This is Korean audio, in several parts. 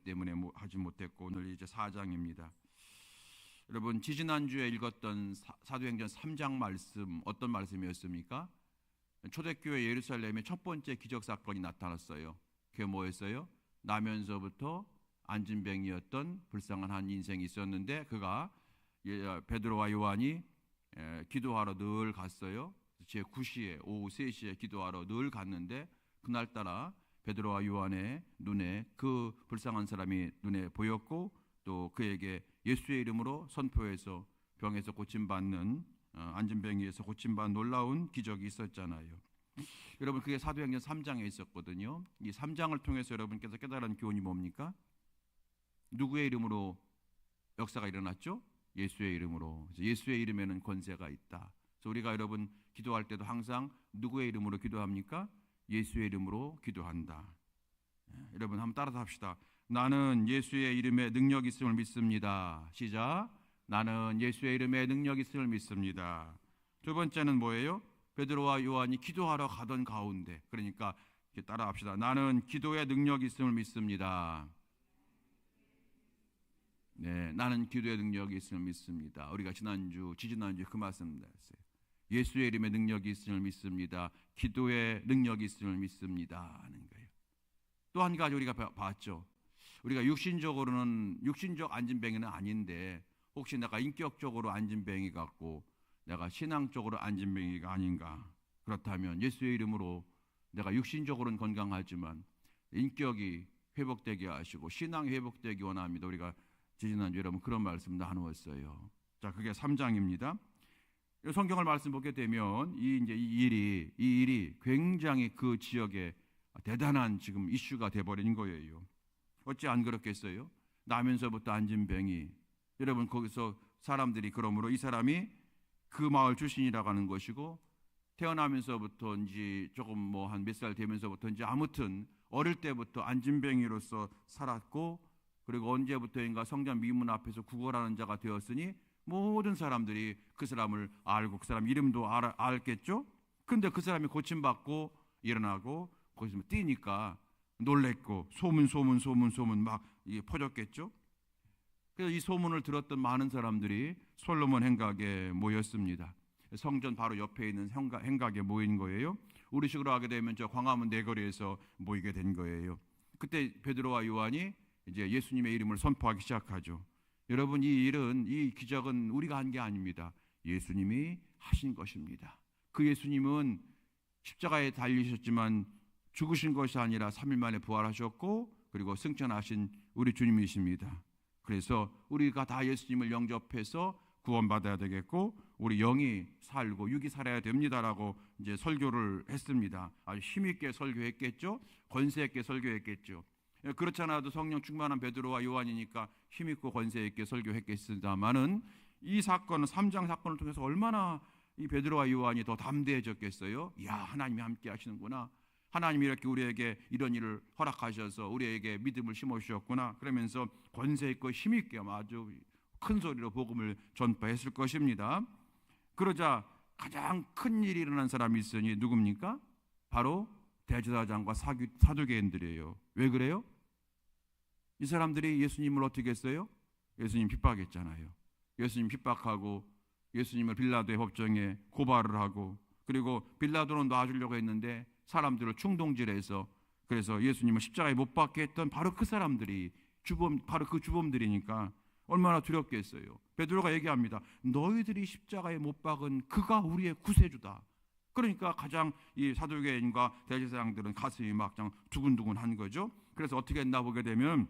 때문에 하지 못했고 오늘 이제 4장입니다. 여러분 지지난주에 읽었던 사도행전 3장 말씀 어떤 말씀이었습니까? 초대교회 예루살렘에 첫 번째 기적 사건이 나타났어요. 그게 뭐였어요? 나면서부터 안진뱅이였던 불쌍한 한 인생이 있었는데 그가 베드로와 요한이 기도하러 늘 갔어요. 제 9시에 오후 3시에 기도하러 늘 갔는데 그날따라 베드로와 요한의 눈에 그 불쌍한 사람이 눈에 보였고 또 그에게 예수의 이름으로 선포해서 병에서 고침받는 안진뱅이에서 고침받은 놀라운 기적이 있었잖아요. 여러분 그게 사도행전 3장에 있었거든요. 이 3장을 통해서 여러분께서 깨달은 교훈이 뭡니까? 누구의 이름으로 역사가 일어났죠? 예수의 이름으로. 예수의 이름에는 권세가 있다. 그래서 우리가 여러분 기도할 때도 항상 누구의 이름으로 기도합니까? 예수의 이름으로 기도한다. 여러분 한번 따라서 합시다. 나는 예수의 이름에 능력이 있음을 믿습니다. 시작. 나는 예수의 이름에 능력이 있음을 믿습니다. 두 번째는 뭐예요? 베드로와 요한이 기도하러 가던 가운데, 그러니까 따라 합시다. 나는 기도에 능력이 있음을 믿습니다. 네, 나는 기도의 능력이 있음을 믿습니다. 우리가 지지난주에 그 말씀 드렸어요. 예수의 이름에 능력이 있음을 믿습니다. 기도의 능력이 있음을 믿습니다 하는 거예요. 또 한 가지 우리가 봤죠. 우리가 육신적 안진뱅이는 아닌데 혹시 내가 인격적으로 안진뱅이 같고 내가 신앙적으로 안진뱅이가 아닌가? 그렇다면 예수의 이름으로 내가 육신적으로는 건강하지만 인격이 회복되게 하시고 신앙이 회복되기 원합니다. 우리가 지지난주 여러분 그런 말씀 나누었어요. 자, 그게 3장입니다. 성경을 말씀 보게 되면 이 일이 굉장히 그 지역에 대단한 지금 이슈가 돼버린 거예요. 어찌 안 그렇겠어요? 나면서부터 안진뱅이. 여러분 거기서 사람들이 그러므로 이 사람이 그 마을 출신이라고 하는 것이고 태어나면서부터인지 조금 뭐 한 몇 살 되면서부터인지 아무튼 어릴 때부터 안진뱅이로서 살았고 그리고 언제부터인가 성전 미문 앞에서 구걸하는 자가 되었으니 모든 사람들이 그 사람을 알고 그 사람 이름도 알겠죠? 근데 그 사람이 고침받고 일어나고 거기서 뛰니까 놀랬고 소문 막 이게 퍼졌겠죠? 그래서 이 소문을 들었던 많은 사람들이 솔로몬 행각에 모였습니다. 성전 바로 옆에 있는 행각에 모인 거예요. 우리식으로 하게 되면 저 광화문 내거리에서 모이게 된 거예요. 그때 베드로와 요한이 이제 예수님의 이름을 선포하기 시작하죠. 여러분 이 기적은 우리가 한 게 아닙니다. 예수님이 하신 것입니다. 그 예수님은 십자가에 달리셨지만 죽으신 것이 아니라 3일 만에 부활하셨고 그리고 승천하신 우리 주님이십니다. 그래서 우리가 다 예수님을 영접해서 구원받아야 되겠고 우리 영이 살고 육이 살아야 됩니다라고 이제 설교를 했습니다. 아주 힘있게 설교했겠죠. 권세 있게 설교했겠죠. 그렇지 않아도 성령 충만한 베드로와 요한이니까 힘있고 권세 있게 설교했겠습니다만은 이 사건은 3장 사건을 통해서 얼마나 이 베드로와 요한이 더 담대해졌겠어요. 이야, 하나님이 함께 하시는구나. 하나님이 이렇게 우리에게 이런 일을 허락하셔서 우리에게 믿음을 심어주셨구나. 그러면서 권세 있고 힘있게 아주 큰 소리로 복음을 전파했을 것입니다. 그러자 가장 큰 일이 일어난 사람이 있으니 누굽니까? 바로 대제사장과 사두개인들이에요. 왜 그래요? 이 사람들이 예수님을 어떻게 했어요? 예수님 핍박했잖아요. 예수님 핍박하고 예수님을 빌라도의 법정에 고발을 하고 그리고 빌라도는 놔주려고 했는데 사람들을 충동질해서 그래서 예수님을 십자가에 못 박게 했던 바로 그 사람들이 바로 그 주범들이니까 얼마나 두렵겠어요. 베드로가 얘기합니다. 너희들이 십자가에 못 박은 그가 우리의 구세주다. 그러니까 가장 이 사두개인과 대제사장들은 가슴이 막 두근두근한 거죠. 그래서 어떻게 했나 보게 되면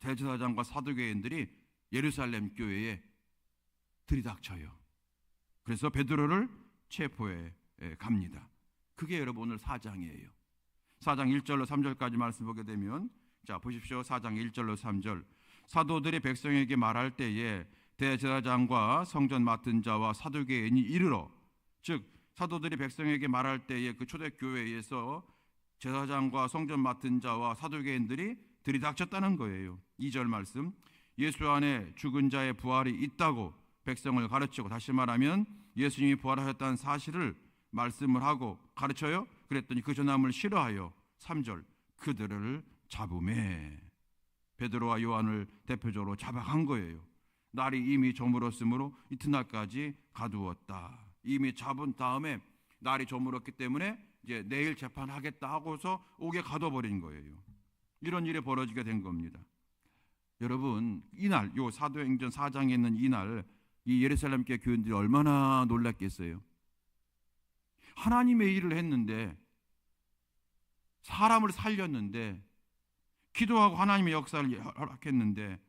대제사장과 사두개인들이 예루살렘 교회에 들이닥쳐요. 그래서 베드로를 체포해 갑니다. 그게 여러분 오늘 4장이에요. 4장 1절로 3절까지 말씀 보게 되면 자 보십시오. 4장 1절로 3절 사도들이 백성에게 말할 때에 대제사장과 성전 맡은 자와 사두개인이 이르러 즉 사도들이 백성에게 말할 때에 그 초대교회에서 제사장과 성전 맡은 자와 사두개인들이 들이닥쳤다는 거예요. 2절 말씀 예수 안에 죽은 자의 부활이 있다고 백성을 가르치고 다시 말하면 예수님이 부활하셨다는 사실을 말씀을 하고 가르쳐요. 그랬더니 그 전함을 싫어하여 3절 그들을 잡음에 베드로와 요한을 대표적으로 잡아간 거예요. 날이 이미 저물었으므로 이튿날까지 가두었다. 이미 잡은 다음에 날이 저물었기 때문에 이제 내일 재판하겠다 하고서 옥에 가둬버린 거예요. 이런 일이 벌어지게 된 겁니다. 여러분, 이날 요 사도행전 4장에 있는 이날 이 예루살렘 교회 교인들이 얼마나 놀랐겠어요. 하나님의 일을 했는데, 사람을 살렸는데, 기도하고 하나님의 역사를 허락했는데,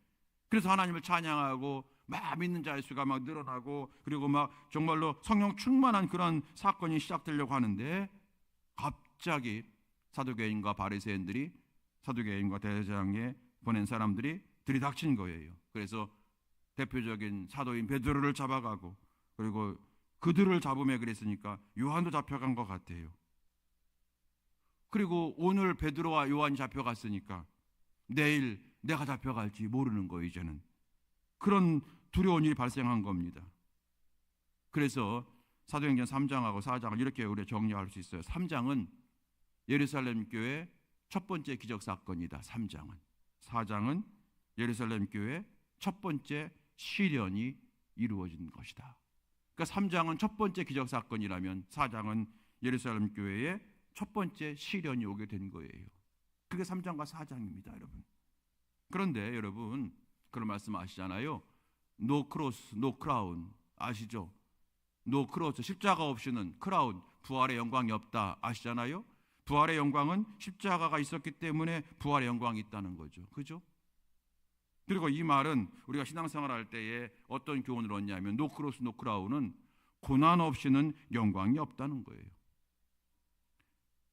그래서 하나님을 찬양하고 막 믿는 자의 수가 막 늘어나고, 그리고 막 정말로 성령 충만한 그런 사건이 시작되려고 하는데, 갑자기 사두개인과 바리새인들이, 사두개인과 대제사장에 보낸 사람들이 들이닥친 거예요. 그래서 대표적인 사도인 베드로를 잡아가고, 그리고 그들을 잡음에 그랬으니까 요한도 잡혀간 것 같아요. 그리고 오늘 베드로와 요한이 잡혀갔으니까 내일 내가 잡혀갈지 모르는 거예요. 이제는 그런 두려운 일이 발생한 겁니다. 그래서 사도행전 3장하고 4장을 이렇게 우리가 정리할 수 있어요. 3장은 예루살렘 교회 첫 번째 기적 사건이다. 3장은. 4장은 예루살렘 교회 첫 번째 시련이 이루어진 것이다. 그러니까 3장은 첫 번째 기적 사건이라면 4장은 예루살렘 교회의 첫 번째 시련이 오게 된 거예요. 그게 3장과 4장입니다, 여러분. 그런데 여러분, 그런 말씀 아시잖아요. No cross, no crown. 아시죠? No cross, 십자가 없이는 크라운, 부활의 영광이 없다. 아시잖아요? 부활의 영광은 십자가가 있었기 때문에 부활의 영광이 있다는 거죠. 그죠? 그리고 이 말은 우리가 신앙생활 할 때에 어떤 교훈을 얻냐면 No cross, no crown은 고난 없이는 영광이 없다는 거예요.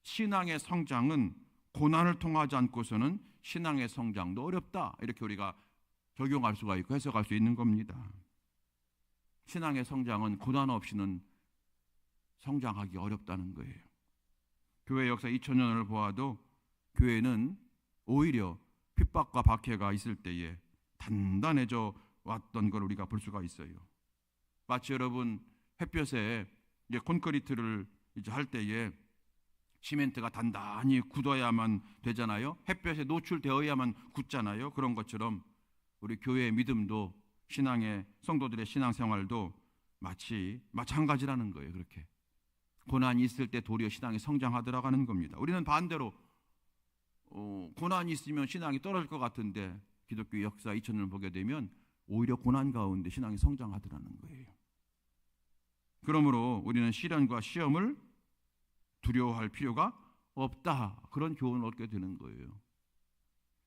신앙의 성장은 고난을 통하지 않고서는 신앙의 성장도 어렵다. 이렇게 우리가 적용할 수가 있고 해석할 수 있는 겁니다. 신앙의 성장은 고난 없이는 성장하기 어렵다는 거예요. 교회 역사 2000년을 보아도 교회는 오히려 핍박과 박해가 있을 때에 단단해져 왔던 걸 우리가 볼 수가 있어요. 마치 여러분 햇볕에 이제 콘크리트를 이제 할 때에 시멘트가 단단히 굳어야만 되잖아요. 햇볕에 노출되어야만 굳잖아요. 그런 것처럼 우리 교회의 믿음도 신앙의 성도들의 신앙생활도 마치 마찬가지라는 거예요. 그렇게 고난이 있을 때 도리어 신앙이 성장하더라고 하는 겁니다. 우리는 반대로 고난이 있으면 신앙이 떨어질 것 같은데 기독교 역사 2000년을 보게 되면 오히려 고난 가운데 신앙이 성장하더라는 거예요. 그러므로 우리는 시련과 시험을 두려워할 필요가 없다. 그런 교훈을 얻게 되는 거예요.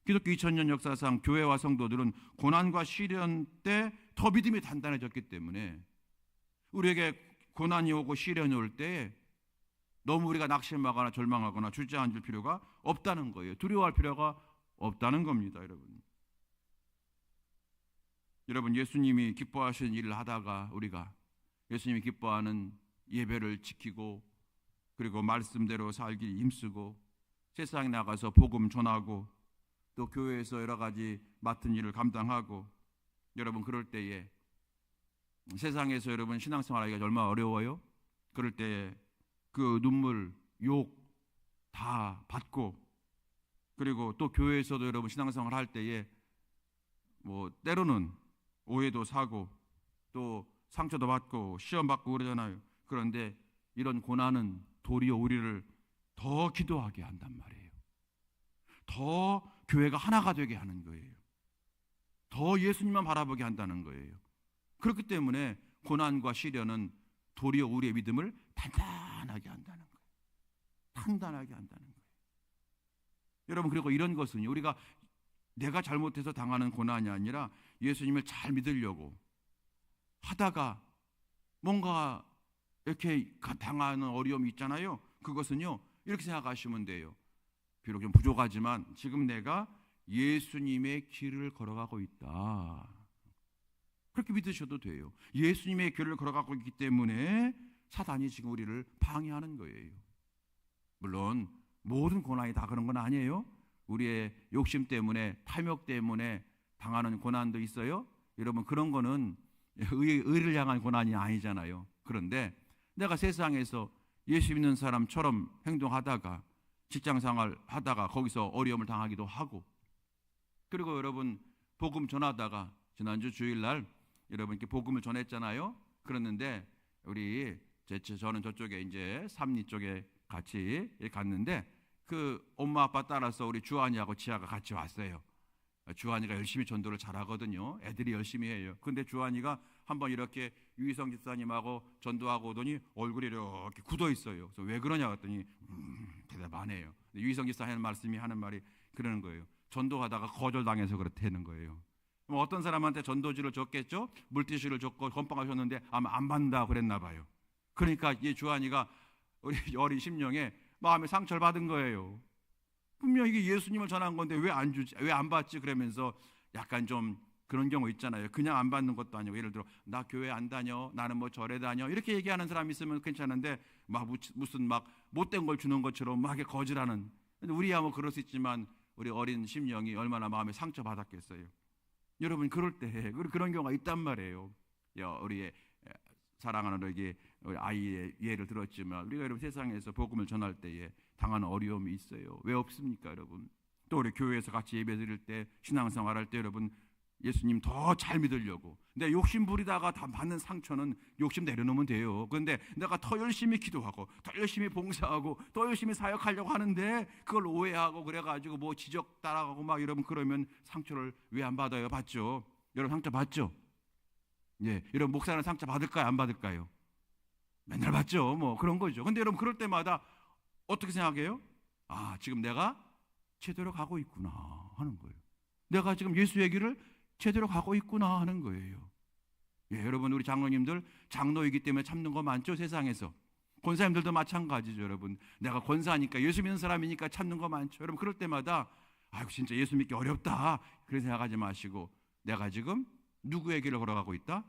기독교 2000년 역사상 교회와 성도들은 고난과 시련 때 더 믿음이 단단해졌기 때문에 우리에게 고난이 오고 시련이 올 때 너무 우리가 낙심하거나 절망하거나 주저앉을 필요가 없다는 거예요. 두려워할 필요가 없다는 겁니다, 여러분. 여러분, 예수님이 기뻐하시는 일을 하다가 우리가 예수님이 기뻐하는 예배를 지키고 그리고 말씀대로 살기 힘쓰고 세상에 나가서 복음 전하고 또 교회에서 여러 가지 맡은 일을 감당하고 여러분 그럴 때에 세상에서 여러분 신앙생활하기가 얼마나 어려워요? 그럴 때에 그 눈물, 욕 다 받고 그리고 또 교회에서도 여러분 신앙생활 할 때에 뭐 때로는 오해도 사고 또 상처도 받고 시험 받고 그러잖아요. 그런데 이런 고난은 도리어 우리를 더 기도하게 한단 말이에요. 더 교회가 하나가 되게 하는 거예요. 더 예수님만 바라보게 한다는 거예요. 그렇기 때문에 고난과 시련은 도리어 우리의 믿음을 단단하게 한다는 거예요. 단단하게 한다는 거예요. 여러분, 그리고 이런 것은 우리가 내가 잘못해서 당하는 고난이 아니라 예수님을 잘 믿으려고 하다가 뭔가 이렇게 당하는 어려움이 있잖아요. 그것은요 이렇게 생각하시면 돼요. 비록 좀 부족하지만 지금 내가 예수님의 길을 걸어가고 있다. 그렇게 믿으셔도 돼요. 예수님의 길을 걸어가고 있기 때문에 사단이 지금 우리를 방해하는 거예요. 물론 모든 고난이 다 그런 건 아니에요. 우리의 욕심 때문에 탐욕 때문에 당하는 고난도 있어요. 여러분 그런 거는 의를 향한 고난이 아니잖아요. 그런데 내가 세상에서 예수 믿는 사람처럼 행동하다가 직장 생활 하다가 거기서 어려움을 당하기도 하고, 그리고 여러분 복음 전하다가 지난주 주일날 여러분께 복음을 전했잖아요. 그랬는데 저는 저쪽에 이제 삼리 쪽에 같이 갔는데 그 엄마 아빠 따라서 우리 주한이하고 지아가 같이 왔어요. 주한이가 열심히 전도를 잘하거든요. 애들이 열심히 해요. 근데 주한이가 한번 이렇게 유희성 집사님하고 전도하고 오더니 얼굴이 이렇게 굳어 있어요. 그래서 왜 그러냐 했더니 대답 안 해요. 유희성 집사 하는 말이 그러는 거예요. 전도하다가 거절당해서 그렇다는 거예요. 어떤 사람한테 전도지를 줬겠죠? 물티슈를 줬고 건빵하셨는데 아마 안 받는다 그랬나 봐요. 그러니까 이 주한이가 우리 어린 심령에 마음에 상처를 받은 거예요. 분명 이게 예수님을 전한 건데 왜 안 주지? 왜 안 받지? 그러면서 약간 좀 그런 경우 있잖아요. 그냥 안 받는 것도 아니고, 예를 들어 나 교회 안 다녀, 나는 뭐 절에 다녀, 이렇게 얘기하는 사람이 있으면 괜찮은데 막 무슨 막 못된 걸 주는 것처럼 막 거절하는. 우리야 뭐 그럴 수 있지만 우리 어린 심령이 얼마나 마음에 상처 받았겠어요. 여러분 그럴 때 그런 경우가 있단 말이에요. 우리의 사랑하는 우리 아이의 예를 들었지만 우리가 여러분 세상에서 복음을 전할 때에 당하는 어려움이 있어요. 왜 없습니까, 여러분? 또 우리 교회에서 같이 예배 드릴 때, 신앙생활할 때 여러분 예수님 더 잘 믿으려고 내 욕심 부리다가 다 받는 상처는 욕심 내려놓으면 돼요. 그런데 내가 더 열심히 기도하고 더 열심히 봉사하고 더 열심히 사역하려고 하는데 그걸 오해하고 그래가지고 뭐 지적 따라가고 막 여러분 그러면 상처를 왜 안 받아요? 받죠. 여러분 상처 받죠? 예, 여러분 목사는 상처 받을까요? 안 받을까요? 맨날 받죠. 뭐 그런 거죠. 근데 여러분 그럴 때마다 어떻게 생각해요? 아, 지금 내가 제대로 가고 있구나 하는 거예요. 내가 지금 예수 얘기를 제대로 가고 있구나 하는 거예요. 예, 여러분 우리 장로님들 장로이기 때문에 참는 거 많죠, 세상에서. 권사님들도 마찬가지죠, 여러분. 내가 권사니까 예수 믿는 사람이니까 참는 거 많죠. 여러분 그럴 때마다 아이고 진짜 예수 믿기 어렵다 그런 생각하지 마시고, 내가 지금 누구의 길을 걸어가고 있다?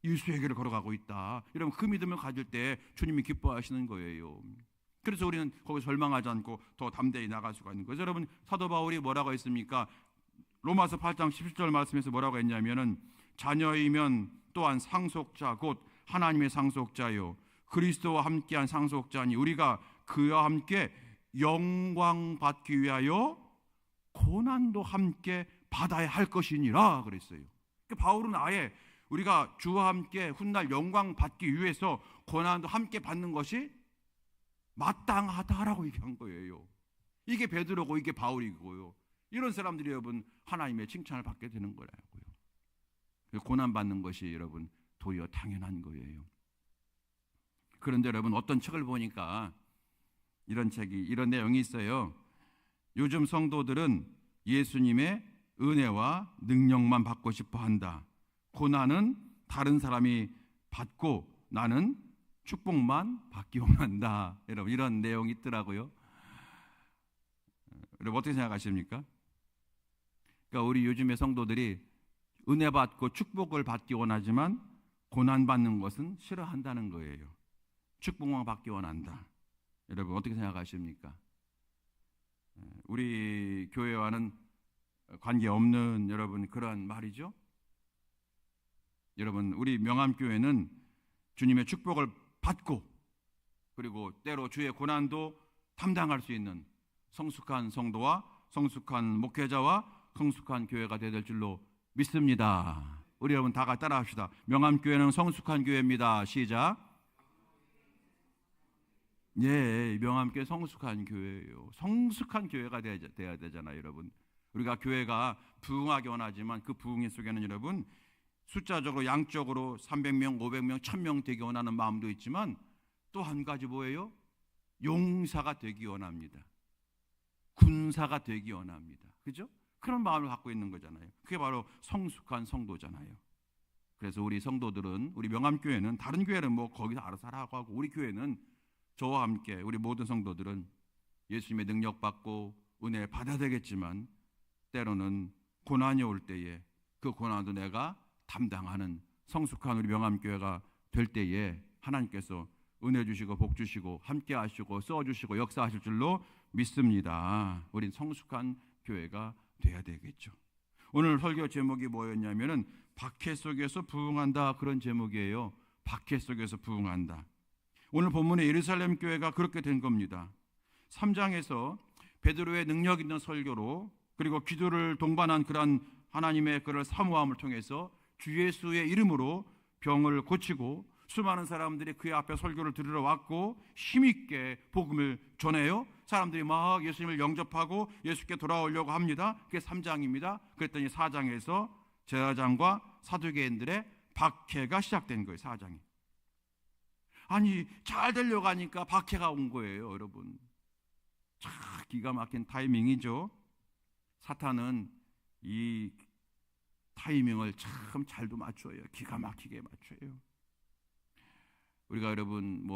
예수의 길을 걸어가고 있다. 여러분 그 믿음을 가질 때 주님이 기뻐하시는 거예요. 그래서 우리는 거기서 절망하지 않고 더 담대히 나갈 수가 있는 거죠. 여러분 사도 바울이 뭐라고 했습니까? 로마서 8장 17절 말씀에서 뭐라고 했냐면은 자녀이면 또한 상속자 곧 하나님의 상속자요 그리스도와 함께한 상속자니 우리가 그와 함께 영광 받기 위하여 고난도 함께 받아야 할 것이니라 그랬어요. 그러니까 바울은 아예 우리가 주와 함께 훗날 영광 받기 위해서 고난도 함께 받는 것이 마땅하다라고 얘기한 거예요. 이게 베드로고 이게 바울이고요. 이런 사람들이 여러분 하나님의 칭찬을 받게 되는 거라고요. 고난 받는 것이 여러분 도리어 당연한 거예요. 그런데 여러분 어떤 책을 보니까 이런 내용이 있어요. 요즘 성도들은 예수님의 은혜와 능력만 받고 싶어 한다. 고난은 다른 사람이 받고 나는 축복만 받기 원한다. 여러분 이런 내용이 있더라고요. 여러분 어떻게 생각하십니까? 그러니까 우리 요즘의 성도들이 은혜 받고 축복을 받기 원하지만 고난 받는 것은 싫어한다는 거예요. 축복만 받기 원한다. 여러분 어떻게 생각하십니까? 우리 교회와는 관계없는 여러분 그런 말이죠. 여러분 우리 명암교회는 주님의 축복을 받고 그리고 때로 주의 고난도 담당할 수 있는 성숙한 성도와 성숙한 목회자와 성숙한 교회가 되어야 될 줄로 믿습니다. 우리 여러분 다 같이 따라합시다. 명암교회는 성숙한 교회입니다. 시작. 예, 명암교회 성숙한 교회예요. 성숙한 교회가 돼야 되잖아요, 여러분. 우리가 교회가 부흥하기 원하지만 그 부흥 속에는 여러분 숫자적으로 양적으로 300명, 500명, 1000명 되기 원하는 마음도 있지만 또 한 가지 뭐예요? 용사가 되기 원합니다. 군사가 되기 원합니다. 그죠? 그런 마음을 갖고 있는 거잖아요. 그게 바로 성숙한 성도잖아요. 그래서 우리 성도들은 우리 명암교회는 다른 교회는 뭐 거기서 알아서 하라고 하고 우리 교회는 저와 함께 우리 모든 성도들은 예수님의 능력 받고 은혜 받아야 되겠지만 때로는 고난이 올 때에 그 고난도 내가 담당하는 성숙한 우리 명암교회가 될 때에 하나님께서 은혜 주시고 복 주시고 함께 하시고 써주시고 역사하실 줄로 믿습니다. 우린 성숙한 교회가 돼야 되겠죠. 오늘 설교 제목이 뭐였냐면은 박해 속에서 부흥한다 그런 제목이에요. 박해 속에서 부흥한다. 오늘 본문의 예루살렘 교회가 그렇게 된 겁니다. 3장에서 베드로의 능력 있는 설교로 그리고 기도를 동반한 그러한 하나님의 그런 사모함을 통해서 주 예수의 이름으로 병을 고치고 수많은 사람들이 그의 앞에 설교를 들으러 왔고 힘있게 복음을 전해요. 사람들이 막 예수님을 영접하고 예수께 돌아오려고 합니다. 그게 3장입니다. 그랬더니 4장에서 제사장과 사두개인들의 박해가 시작된 거예요. 4장이. 아니 잘 되려고 하니까 박해가 온 거예요. 여러분, 참 기가 막힌 타이밍이죠. 사탄은 이 타이밍을 참 잘도 맞춰요. 기가 막히게 맞춰요. 우리가 여러분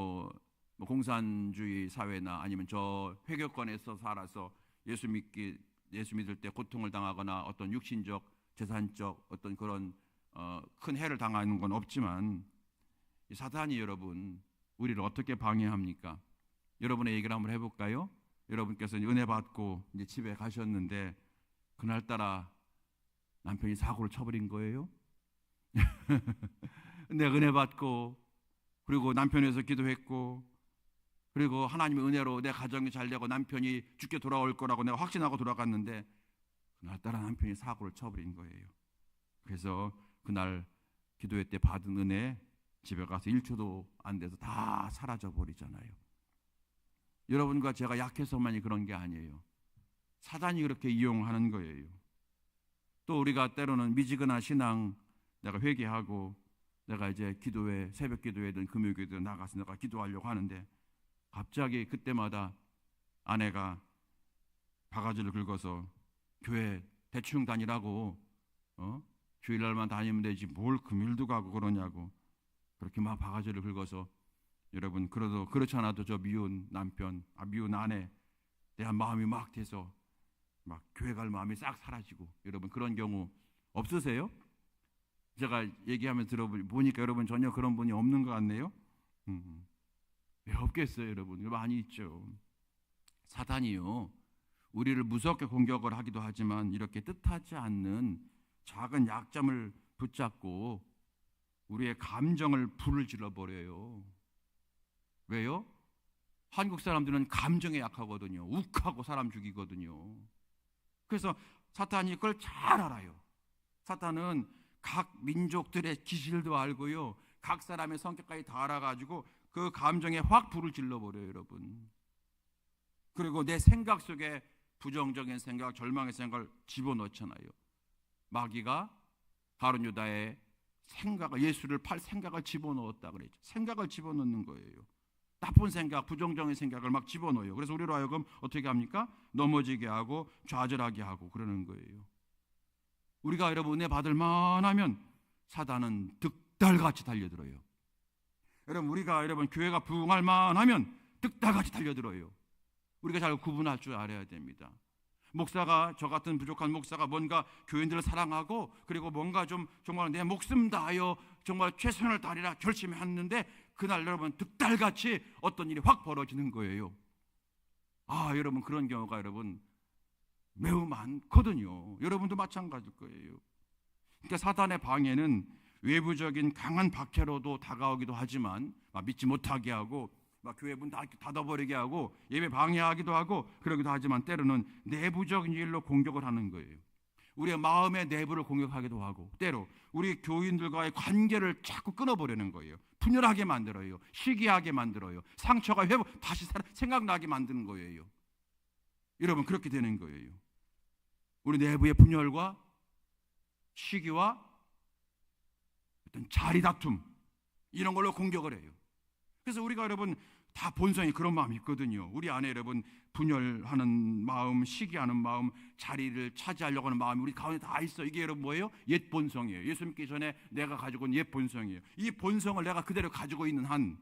공산주의 사회나 아니면 저 회교권에서 살아서 예수 믿을 때 고통을 당하거나 어떤 육신적, 재산적 어떤 그런 큰 해를 당하는 건 없지만 이 사탄이 여러분 우리를 어떻게 방해합니까? 여러분의 얘기를 한번 해볼까요? 여러분께서 은혜 받고 이제 집에 가셨는데 그날따라 남편이 사고를 쳐버린 거예요. 근데 은혜 받고 그리고 남편에 서 기도했고 그리고 하나님의 은혜로 내 가정이 잘 되고 남편이 죽게 돌아올 거라고 내가 확신하고 돌아갔는데 그날따라 남편이 사고를 쳐버린 거예요. 그래서 그날 기도회 때 받은 은혜 집에 가서 1초도 안 돼서 다 사라져 버리잖아요. 여러분과 제가 약해서만이 그런 게 아니에요. 사단이 그렇게 이용하는 거예요. 또 우리가 때로는 미지근한 신앙, 내가 회개하고 내가 이제 기도회, 새벽 기도회든 금요 기도회든 나가서 내가 기도하려고 하는데 갑자기 그때마다 아내가 바가지를 긁어서 교회 대충 다니라고 주일날만 다니면 되지 뭘 금일도 가고 그러냐고 그렇게 막 바가지를 긁어서 여러분 그래도 그렇지 않아도 저 미운 남편, 미운 아내 대한 마음이 막 돼서 막 교회 갈 마음이 싹 사라지고 여러분 그런 경우 없으세요? 제가 얘기하면 들어보니까 여러분 전혀 그런 분이 없는 것 같네요. 왜 없겠어요 여러분? 많이 있죠. 사탄이요 우리를 무섭게 공격을 하기도 하지만 이렇게 뜻하지 않는 작은 약점을 붙잡고 우리의 감정을 불을 질러버려요. 왜요? 한국 사람들은 감정에 약하거든요. 욱하고 사람 죽이거든요. 그래서 사탄이 그걸 잘 알아요. 사탄은 각 민족들의 기질도 알고요. 각 사람의 성격까지 다 알아가지고 그 감정에 확 불을 질러버려요 여러분. 그리고 내 생각 속에 부정적인 생각, 절망의 생각을 집어넣잖아요. 마귀가 가룟 유다의 생각을 예수를 팔 생각을 집어넣었다 그랬죠. 생각을 집어넣는 거예요. 나쁜 생각, 부정적인 생각을 막 집어넣어요. 그래서 우리로 하여금 어떻게 합니까? 넘어지게 하고 좌절하게 하고 그러는 거예요. 우리가 여러분 은혜 받을 만하면 사단은 득달같이 달려들어요. 여러분 우리가 교회가 부흥할 만하면 득달같이 달려들어요. 우리가 잘 구분할 줄 알아야 됩니다. 목사가 저 같은 부족한 목사가 뭔가 교인들을 사랑하고 그리고 뭔가 좀 정말 내 목숨 다하여 정말 최선을 다하리라 결심했는데 그날 여러분 득달같이 어떤 일이 확 벌어지는 거예요. 여러분 그런 경우가 여러분 매우 많거든요. 여러분도 마찬가지일 거예요. 그러니까 사단의 방해는 외부적인 강한 박해로도 다가오기도 하지만 믿지 못하게 하고 교회 문 닫아버리게 하고 예배 방해하기도 하고 그러기도 하지만 때로는 내부적인 일로 공격을 하는 거예요. 우리의 마음의 내부를 공격하기도 하고 때로 우리 교인들과의 관계를 자꾸 끊어버리는 거예요. 분열하게 만들어요. 시기하게 만들어요. 상처가 다시 생각나게 만드는 거예요. 여러분 그렇게 되는 거예요. 우리 내부의 분열과 시기와 어떤 자리다툼 이런 걸로 공격을 해요. 그래서 우리가 여러분 다 본성이 그런 마음이 있거든요. 우리 안에 여러분 분열하는 마음, 시기하는 마음, 자리를 차지하려고 하는 마음이 우리 가운데 다 있어. 이게 여러분 뭐예요? 옛 본성이에요. 예수 믿기 전에 내가 가지고 있는 옛 본성이에요. 이 본성을 내가 그대로 가지고 있는 한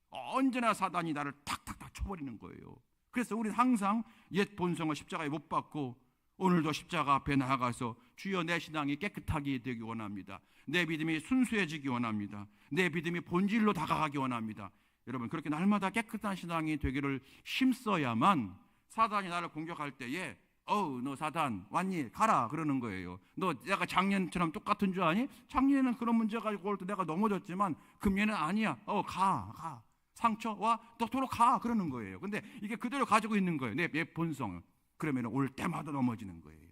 언제나 사단이 나를 탁탁탁 쳐버리는 거예요. 그래서 우리는 항상 옛 본성을 십자가에 못 박고 오늘도 십자가 앞에 나아가서 주여 내 신앙이 깨끗하게 되기 원합니다. 내 믿음이 순수해지기 원합니다. 내 믿음이 본질로 다가가기 원합니다. 여러분 그렇게 날마다 깨끗한 신앙이 되기를 힘써야만 사단이 나를 공격할 때에 너 사단 왔니? 가라 그러는 거예요. 너 내가 작년처럼 똑같은 줄 아니? 작년에는 그런 문제 가지고 올 때 내가 넘어졌지만 금년은 아니야. 가. 상처와 또 도로 가 그러는 거예요. 근데 이게 그대로 가지고 있는 거예요. 내 옛 본성. 그러면 올 때마다 넘어지는 거예요.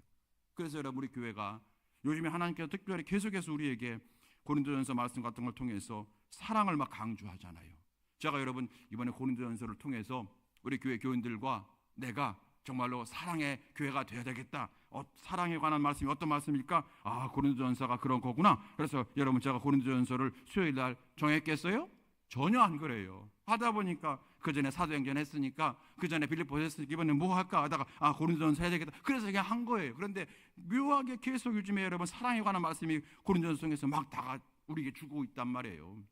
그래서 여러분 우리 교회가 요즘에 하나님께서 특별히 계속해서 우리에게 고린도전서 말씀 같은 걸 통해서 사랑을 막 강조하잖아요. 제가 여러분 이번에 고린도전서를 통해서 우리 교회 교인들과 내가 정말로 사랑의 교회가 되어야 되겠다. 사랑에 관한 말씀이 어떤 말씀일까? 고린도전서가 그런 거구나. 그래서 여러분 제가 고린도전서를 수요일 날 정했겠어요? 전혀 안 그래요. 하다 보니까 그 전에 사도행전 했으니까, 그 전에 빌립보 했으니까 이번에 뭐 할까 하다가 고린도전서 해야 되겠다. 그래서 그냥 한 거예요. 그런데 묘하게 계속 요즘에 여러분 사랑에 관한 말씀이 고린도전서 통해서 막 다가 우리에게 주고 있단 말이에요.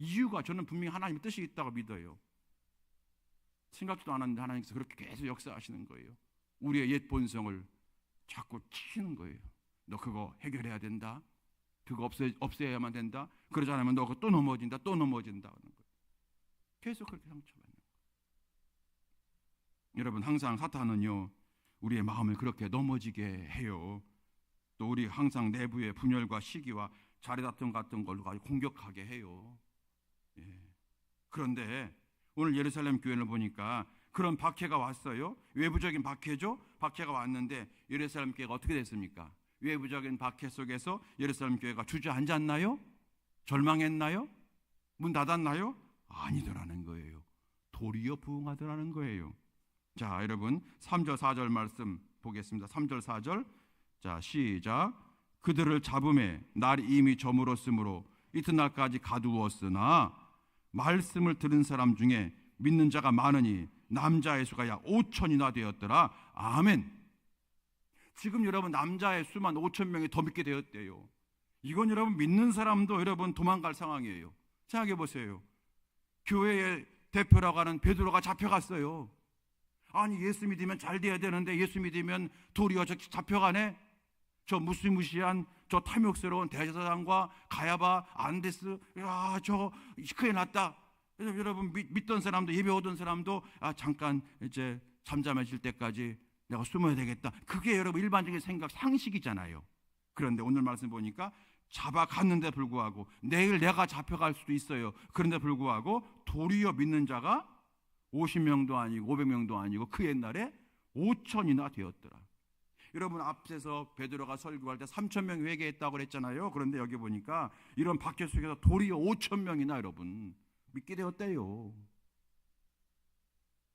이유가 저는 분명히 하나님의 뜻이 있다고 믿어요. 생각도 안 하는데 하나님께서 그렇게 계속 역사하시는 거예요. 우리의 옛 본성을 자꾸 치는 거예요. 너 그거 해결해야 된다. 그거 없애야만 된다. 그러지 않으면 너 그거 또 넘어진다. 또 넘어진다 하는 거예요. 계속 그렇게 상처받는 거예요. 여러분 항상 사탄은요 우리의 마음을 그렇게 넘어지게 해요. 또 우리 항상 내부의 분열과 시기와 자리다툼 같은 걸로 아주 공격하게 해요. 그런데 오늘 예루살렘 교회를 보니까 그런 박해가 왔어요. 외부적인 박해죠. 박해가 왔는데 예루살렘 교회가 어떻게 됐습니까? 외부적인 박해 속에서 예루살렘 교회가 주저앉았나요? 절망했나요? 문 닫았나요? 아니더라는 거예요. 도리어 부흥하더라는 거예요. 자, 여러분 3절 4절 말씀 보겠습니다. 3절 4절. 자, 시작. 그들을 잡음에 날이 이미 저물었으므로 이튿날까지 가두었으나 말씀을 들은 사람 중에 믿는 자가 많으니 남자의 수가 약 5천이나 되었더라. 아멘. 지금 여러분 남자의 수만 5천 명이 더 믿게 되었대요. 이건 여러분 믿는 사람도 여러분 도망갈 상황이에요. 생각해 보세요. 교회의 대표라고 하는 베드로가 잡혀갔어요. 아니 예수 믿으면 잘 돼야 되는데 예수 믿으면 도리어 잡혀가네. 저 무시무시한 저 탐욕스러운 대제사장과 가야바, 안데스, 저 큰일 났다. 여러분 믿던 사람도 예배 오던 사람도 잠깐 이제 잠잠해질 때까지 내가 숨어야 되겠다. 그게 여러분 일반적인 생각 상식이잖아요. 그런데 오늘 말씀 보니까 잡아갔는데 불구하고 내일 내가 잡혀갈 수도 있어요. 그런데 불구하고 도리어 믿는 자가 50명도 아니고 500명도 아니고 그 옛날에 5천이나 되었더라. 여러분 앞에서 베드로가 설교할 때 3,000명 회개했다고 그랬잖아요. 그런데 여기 보니까 이런 박해 속에서 도리어 5,000명이나 여러분 믿게 되었대요.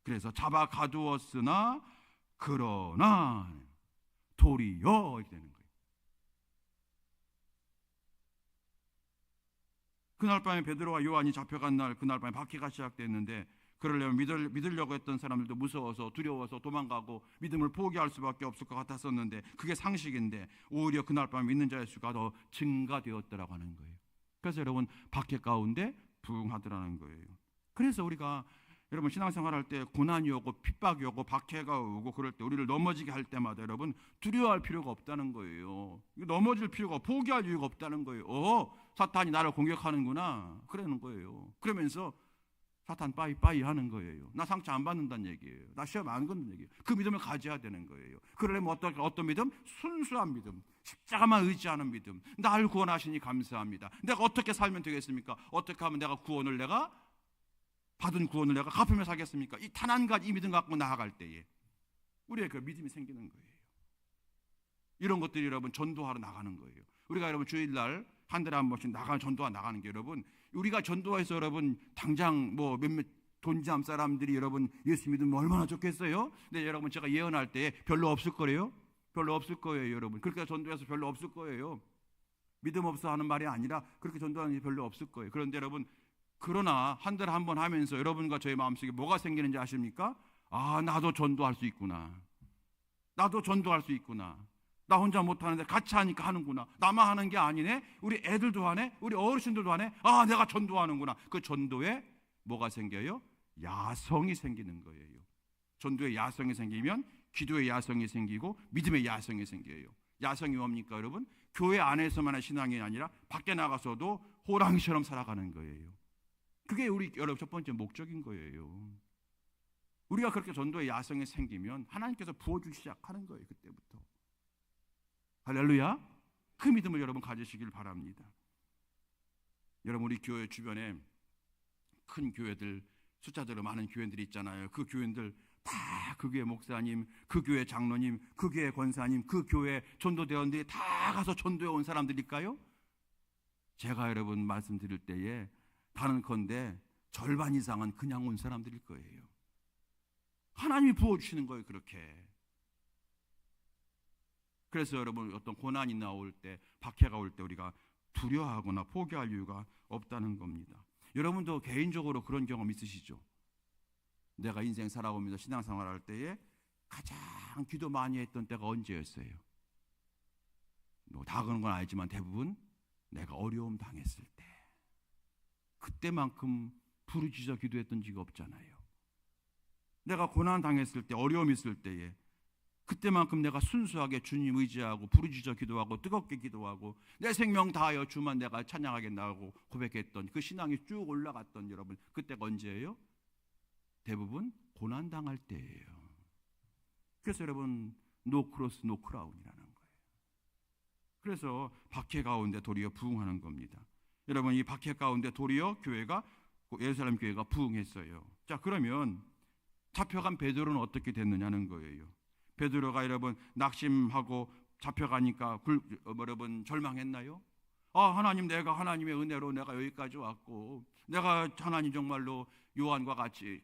그래서 잡아 가두었으나 그러나 도리어 이렇게 되는 거예요. 그날 밤에 베드로와 요한이 잡혀간 날, 그날 밤에 박해가 시작됐는데 그러려면 믿으려고 했던 사람들도 무서워서 두려워서 도망가고 믿음을 포기할 수밖에 없을 것 같았었는데 그게 상식인데 오히려 그날 밤 믿는 자의 수가 더 증가되었더라고 하는 거예요. 그래서 여러분 박해 가운데 부흥하더라는 거예요. 그래서 우리가 여러분 신앙생활할 때 고난이 오고 핍박이 오고 박해가 오고 그럴 때 우리를 넘어지게 할 때마다 여러분 두려워할 필요가 없다는 거예요. 넘어질 필요가 포기할 이유가 없다는 거예요. 사탄이 나를 공격하는구나 그러는 거예요. 그러면서 사탄 빠이빠이 하는 거예요. 나 상처 안 받는다는 얘기예요. 나 시험 안 건다는 얘기예요. 그 믿음을 가져야 되는 거예요. 그러려면 어떤 믿음? 순수한 믿음, 십자가만 의지하는 믿음. 나를 구원하시니 감사합니다. 내가 어떻게 살면 되겠습니까? 어떻게 하면 내가 받은 구원을 내가 갚으며 살겠습니까? 이 단 한 가지 이 믿음 갖고 나아갈 때에 우리의 그 믿음이 생기는 거예요. 이런 것들이 여러분 전도하러 나가는 거예요. 우리가 여러분 주일날 한 달에 한 번씩 전도하 나가는 게 여러분 우리가 전도해서 여러분 당장 뭐 몇몇 돈잠 사람들이 여러분 예수 믿으면 얼마나 좋겠어요? 근데 여러분 제가 예언할 때 별로 없을 거예요. 별로 없을 거예요, 여러분. 그렇게 전도해서 별로 없을 거예요. 믿음 없어 하는 말이 아니라 그렇게 전도하는 게 별로 없을 거예요. 그런데 여러분 그러나 한 달에 한 번 하면서 여러분과 저의 마음속에 뭐가 생기는지 아십니까? 나도 전도할 수 있구나. 나도 전도할 수 있구나. 나 혼자 못하는데 같이 하니까 하는구나. 나만 하는 게 아니네. 우리 애들도 하네. 우리 어르신들도 하네. 내가 전도하는구나. 그 전도에 뭐가 생겨요? 야성이 생기는 거예요. 전도에 야성이 생기면 기도의 야성이 생기고 믿음의 야성이 생겨요. 야성이 뭡니까 여러분? 교회 안에서만의 신앙이 아니라 밖에 나가서도 호랑이처럼 살아가는 거예요. 그게 우리 여러분 첫 번째 목적인 거예요. 우리가 그렇게 전도의 야성이 생기면 하나님께서 부어주기 시작하는 거예요. 그때부터. 할렐루야. 그 믿음을 여러분 가지시길 바랍니다. 여러분 우리 교회 주변에 큰 교회들, 숫자대로 많은 교회들이 있잖아요. 그 교회들 다 그 교회 목사님, 그 교회 장로님, 그 교회 권사님, 그 교회 전도대원들이 다 가서 전도해 온 사람들일까요? 제가 여러분 말씀드릴 때에 단언컨대 절반 이상은 그냥 온 사람들일 거예요. 하나님이 부어주시는 거예요, 그렇게. 그래서 여러분 어떤 고난이 나올 때, 박해가 올 때 우리가 두려워하거나 포기할 이유가 없다는 겁니다. 여러분도 개인적으로 그런 경험 있으시죠? 내가 인생 살아오면서 신앙생활 할 때에 가장 기도 많이 했던 때가 언제였어요? 다 그런 건 아니지만 대부분 내가 어려움 당했을 때, 그때만큼 부르짖어 기도했던 적이 없잖아요. 내가 고난 당했을 때, 어려움 있을 때에 그때만큼 내가 순수하게 주님 의지하고 부르짖어 기도하고 뜨겁게 기도하고 내 생명 다하여 주만 내가 찬양하겠나고 고백했던 그 신앙이 쭉 올라갔던 여러분, 그때가 언제예요? 대부분 고난 당할 때예요. 그래서 여러분 노 크로스 노 크라운이라는 거예요. 그래서 박해 가운데 도리어 부흥하는 겁니다. 여러분 이 박해 가운데 도리어 교회가, 예루살렘 교회가 부흥했어요. 자, 그러면 잡혀간 베드로는 어떻게 됐느냐는 거예요. 베드로가 여러분 낙심하고 잡혀가니까 여러분 절망했나요? 하나님, 내가 하나님의 은혜로 내가 여기까지 왔고, 내가 하나님 정말로 요한과 같이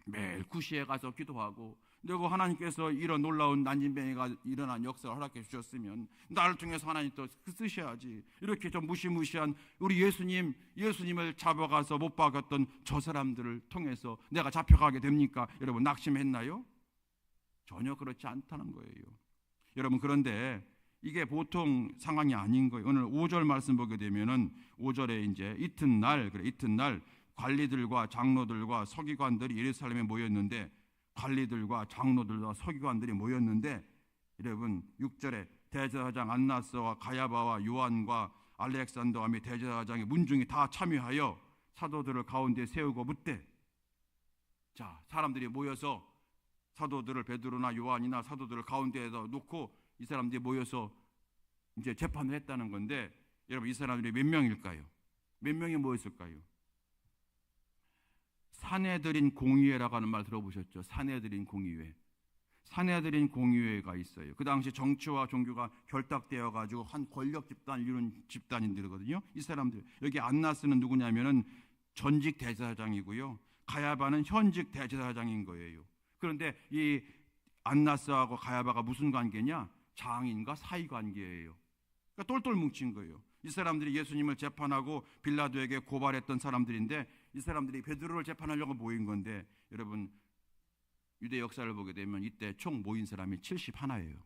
매일 구시에 가서 기도하고, 그리고 하나님께서 이런 놀라운 난진병이가 일어난 역사를 허락해 주셨으면 나를 통해서 하나님 또 쓰셔야지, 이렇게 좀 무시무시한 우리 예수님을 잡아가서 못 박았던 저 사람들을 통해서 내가 잡혀가게 됩니까? 여러분 낙심했나요? 전혀 그렇지 않다는 거예요. 여러분, 그런데 이게 보통 상황이 아닌 거예요. 오늘 5절 말씀 보게 되면은 5절에 이제 이튿날 관리들과 장로들과 서기관들이 예루살렘에 모였는데, 관리들과 장로들과 서기관들이 모였는데, 여러분 6절에 대제사장 안나스와 가야바와 요한과 알렉산더와 및 대제사장의 문중이 다 참여하여 사도들을 가운데 세우고 묻되, 자, 사람들이 모여서 사도들을, 베드로나 요한이나 사도들을 가운데에서 놓고 이 사람들이 모여서 이제 재판을 했다는 건데, 여러분 이 사람들이 몇 명일까요? 몇 명이 모였을까요? 산헤드린 공의회라고 하는 말 들어보셨죠? 산헤드린 공의회. 산헤드린 공의회가 있어요. 그 당시 정치와 종교가 결탁되어 가지고 한 권력 집단을 이룬 집단인들이거든요. 이 사람들, 여기 안나스는 누구냐면은 전직 대제사장이고요, 가야바는 현직 대제사장인 거예요. 그런데 이 안나스하고 가야바가 무슨 관계냐? 장인과 사이 관계예요. 그러니까 똘똘 뭉친 거예요. 이 사람들이 예수님을 재판하고 빌라도에게 고발했던 사람들인데, 이 사람들이 베드로를 재판하려고 모인 건데, 여러분 유대 역사를 보게 되면 이때 총 모인 사람이 71예요.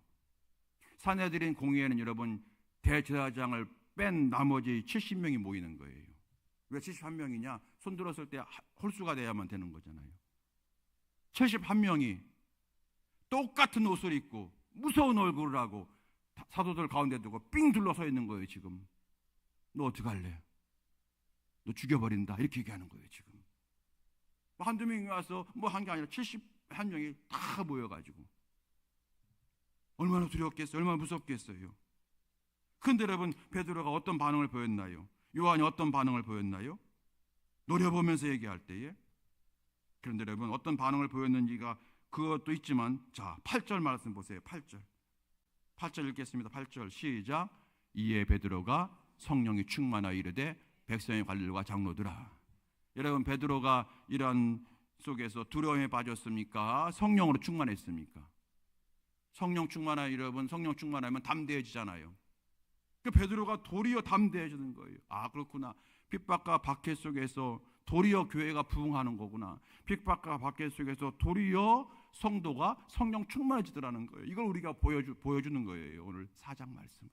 산헤드린 공의회는 여러분 대제사장을 뺀 나머지 70명이 모이는 거예요. 왜 71명이냐? 손 들었을 때 홀수가 돼야만 되는 거잖아요. 71명이 똑같은 옷을 입고 무서운 얼굴을 하고 사도들 가운데 두고 삥 둘러서 있는 거예요. 지금 너 어떡할래? 너 죽여버린다, 이렇게 얘기하는 거예요. 지금 한두 명이 와서 뭐 한 게 아니라 71명이 다 모여가지고 얼마나 두려웠겠어요? 얼마나 무섭겠어요? 근데 여러분 베드로가 어떤 반응을 보였나요? 요한이 어떤 반응을 보였나요? 노려보면서 얘기할 때에. 그런데 여러분 어떤 반응을 보였는지가 그것도 있지만, 자 8절 말씀 보세요. 8절 읽겠습니다. 8절 시작. 이에 베드로가 성령이 충만하여 이르되 백성의 관리들과 장로들아. 여러분 베드로가 이런 속에서 두려움에 빠졌습니까? 성령으로 충만했습니까? 성령 충만하여, 여러분 성령 충만하면 담대해지잖아요. 그 베드로가 도리어 담대해지는 거예요. 아, 그렇구나. 핍박과 박해 속에서 도리어 교회가 부흥하는 거구나. 핍박과 박해 속에서 도리어 성도가 성령 충만해지더라는 거예요. 이걸 우리가 보여주는 거예요, 오늘 4장 말씀은.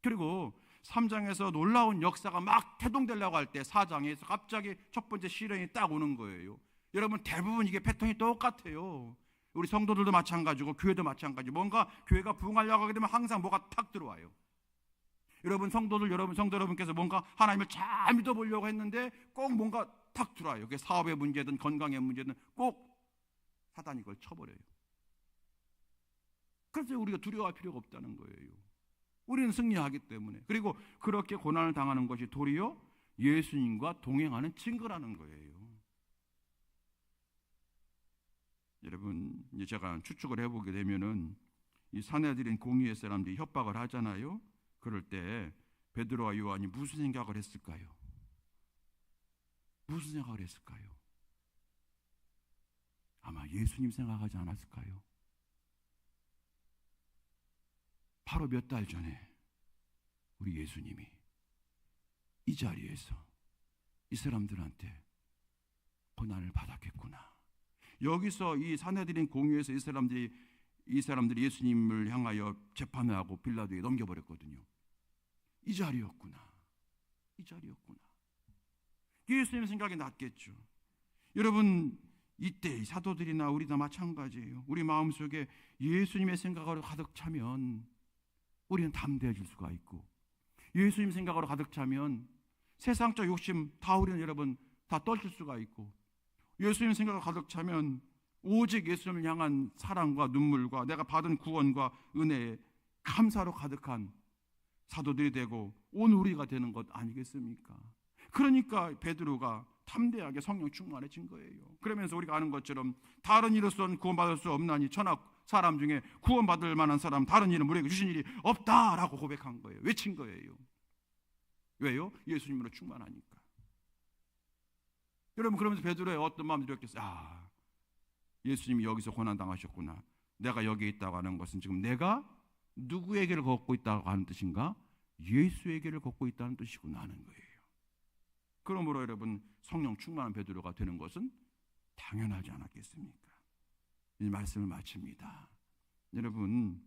그리고 3장에서 놀라운 역사가 막 태동되려고 할 때 4장에서 갑자기 첫 번째 시련이 딱 오는 거예요. 여러분 대부분 이게 패턴이 똑같아요. 우리 성도들도 마찬가지고 교회도 마찬가지고, 뭔가 교회가 부흥하려고 하게 되면 항상 뭐가 탁 들어와요. 여러분 성도 여러분께서 뭔가 하나님을 잘 믿어보려고 했는데 꼭 뭔가 탁 들어와요. 그게 사업의 문제든 건강의 문제든 꼭 사단이 그걸 쳐버려요. 그래서 우리가 두려워할 필요가 없다는 거예요. 우리는 승리하기 때문에. 그리고 그렇게 고난을 당하는 것이 도리어 예수님과 동행하는 증거라는 거예요. 여러분, 이제 제가 추측을 해보게 되면은 이 사내들인 공의의 사람들이 협박을 하잖아요. 그럴 때 베드로와 요한이 무슨 생각을 했을까요? 무슨 생각을 했을까요? 아마 예수님 생각하지 않았을까요? 바로 몇 달 전에 우리 예수님이 이 자리에서 이 사람들한테 고난을 받았겠구나. 여기서 이 사내들인 공유에서 이 사람들이 예수님을 향하여 재판을 하고 빌라도에 넘겨버렸거든요. 이 자리였구나. 이 자리였구나. 예수님 생각이 났겠죠. 여러분, 이때 사도들이나 우리나 마찬가지예요. 우리 마음속에 예수님의 생각으로 가득 차면 우리는 담대해질 수가 있고, 예수님 생각으로 가득 차면 세상적 욕심 다 우리는 여러분 다 떨칠 수가 있고, 예수님 생각으로 가득 차면 오직 예수님을 향한 사랑과 눈물과 내가 받은 구원과 은혜에 감사로 가득한 사도들이 되고 온 우리가 되는 것 아니겠습니까? 그러니까 베드로가 담대하게 성령 충만해진 거예요. 그러면서 우리가 아는 것처럼 다른 이로서는 구원받을 수 없나니 천하 사람 중에 구원받을 만한 사람 다른 이는 우리에게 주신 일이 없다라고 고백한 거예요. 외친 거예요. 왜요? 예수님으로 충만하니까. 여러분, 그러면서 베드로의 어떤 마음이 들었겠어요? 예수님이 여기서 고난당하셨구나. 내가 여기 있다고 하는 것은 지금 내가 누구의 길을 걷고 있다고 하는 뜻인가? 예수의 길을 걷고 있다는 뜻이구나 하는 거예요. 그러므로 여러분, 성령 충만한 베드로가 되는 것은 당연하지 않았겠습니까? 이 말씀을 마칩니다. 여러분,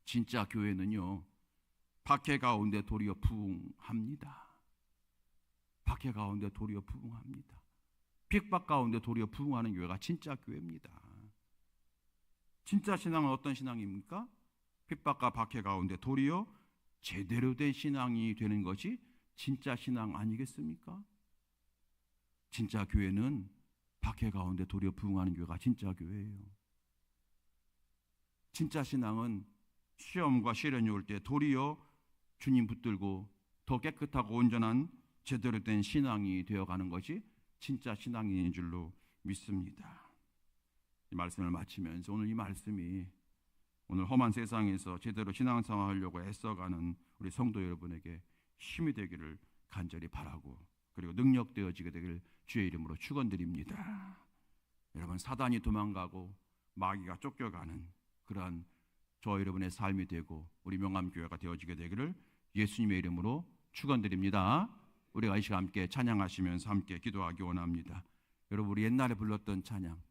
진짜 교회는요, 박해 가운데 도리어 부흥합니다. 박해 가운데 도리어 부흥합니다. 핍박 가운데 도리어 부흥하는 교회가 진짜 교회입니다. 진짜 신앙은 어떤 신앙입니까? 핍박과 박해 가운데 도리어 제대로 된 신앙이 되는 것이 진짜 신앙 아니겠습니까? 진짜 교회는 박해 가운데 도리어 부흥하는 교회가 진짜 교회예요. 진짜 신앙은 시험과 시련이 올 때 도리어 주님 붙들고 더 깨끗하고 온전한 제대로 된 신앙이 되어가는 것이 진짜 신앙인 줄로 믿습니다. 이 말씀을 마치면서 오늘 이 말씀이 오늘 험한 세상에서 제대로 신앙생활하려고 애써가는 우리 성도 여러분에게 힘이 되기를 간절히 바라고, 그리고 능력되어지게 되기를 주의 이름으로 축원드립니다. 여러분, 사단이 도망가고 마귀가 쫓겨가는 그러한 저 여러분의 삶이 되고 우리 명암교회가 되어지게 되기를 예수님의 이름으로 축원드립니다. 우리가 이 시간 함께 찬양하시면서 함께 기도하기 원합니다. 여러분, 우리 옛날에 불렀던 찬양,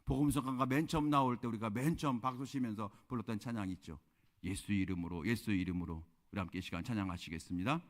복음서 강가 맨 처음 나올 때 우리가 맨 처음 박수 치면서 불렀던 찬양 있죠. 예수 이름으로, 예수 이름으로. 우리 함께 이 시간 찬양하시겠습니다.